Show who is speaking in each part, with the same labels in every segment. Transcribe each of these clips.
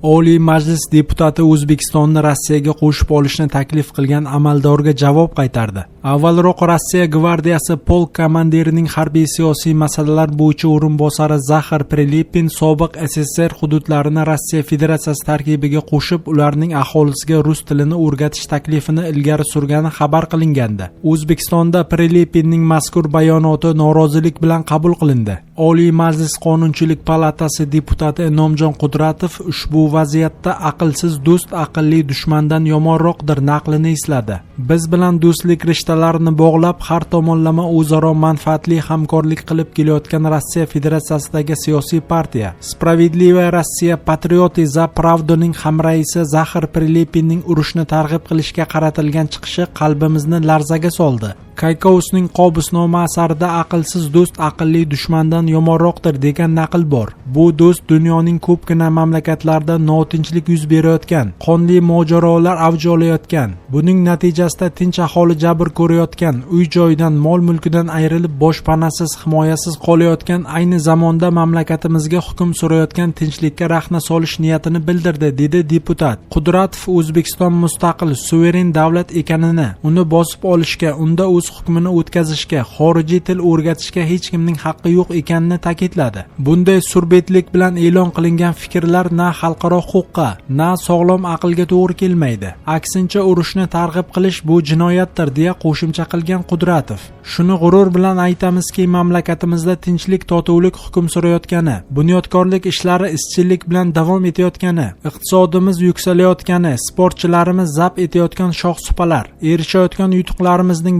Speaker 1: Oliy Majlis deputati O'zbekistonni Rossiyaga qo'shib olishni taklif qilgan amaldorga javob qaytardi. Avvalroq Rossiya gvardiyasi polk komandirining harbiy siyosiy masalalar bo'yicha o'rinbosari Zaxar Prilepin sobiq SSSR hududlarini Rossiya Federatsiyasi tarkibiga qo'shib, ularning aholisiga rus tilini o'rgatish taklifini ilgari surgani xabar qilingandi. O'zbekistonda Prilepinning mazkur bayonoti norozilik bilan qabul qilindi. Oliy Majlis Qonunchilik palatasi deputati Inomjon Qudratov ushbu vaziyatda aqlsiz do'st aqlli dushmandan yomonroqdir naqlini esladi. Biz bilan do'stlik rishtalarini bog'lab, har tomonlama o'zaro manfaatli hamkorlik qilib kelayotgan Rossiya Federatsiyasidagi siyosiy partiya Spravedlivaya Rossiya Patrioti za Pravdoning hamraisi Zaxar Prilepinning urushni targ'ib qilishga qaratilgan chiqishi qalbimizni larzaga soldi. Kaykausning Qobusnoma asarida aqlsiz do'st aqlli dushmandan yomonroqdir degan naql bor. Bu do'st dunyoning ko'pgina mamlakatlarida notinchlik yuz berayotgan, qonli mojarolar avj olayotgan, buning natijasida tinch aholi jabr ko'rayotgan, uy-joydan, mol-mulkidan ayrilib boshpanasiz, himoyasiz qolayotgan, ayni zamonda mamlakatimizga hukm surayotgan tinchlikka rahna solish niyatini bildirdi, dedi deputat. Qudratov O'zbekiston mustaqil, suveren davlat ekanini, uni bosib olishga, unda o'z hukmini o'tkazishga, xorijiy til o'rgatishga hech kimning haqqi yo'q ekanini ta'kidladi. Bunday surbetlik bilan e'lon qilingan fikrlar na xalqaro huquqqa, na sog'lom aqlga to'g'ri kelmaydi. Aksincha, urushni targ'ib qilish bu jinoyatdir, deya qo'shimcha qilgan Qudratov. Shuni g'urur bilan aytamizki, mamlakatimizda tinchlik, totuvlik hukm surayotgani, bunyodkorlik ishlari izchillik bilan davom etayotgani, iqtisodimiz yuksalayotgani, sportchilarimiz zabt etayotgan shoh-supalar, erishayotgan yutuqlarimizning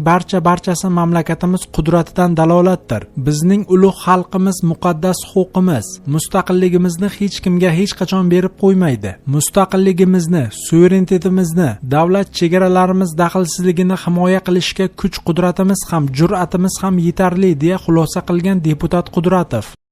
Speaker 1: barchasi mamlakatimiz qudratidan dalolatdir. Bizning ulug' xalqimiz muqaddas huquqimiz, mustaqilligimizni hech kimga hech qachon berib qo'ymaydi. Mustaqilligimizni, suverenitetimimizni, davlat chegaralarimiz daxlsizligini himoya qilishga kuch-qudratimiz ham, jur'atimiz ham yetarli, deya xulosa qilgan deputat Qudratov.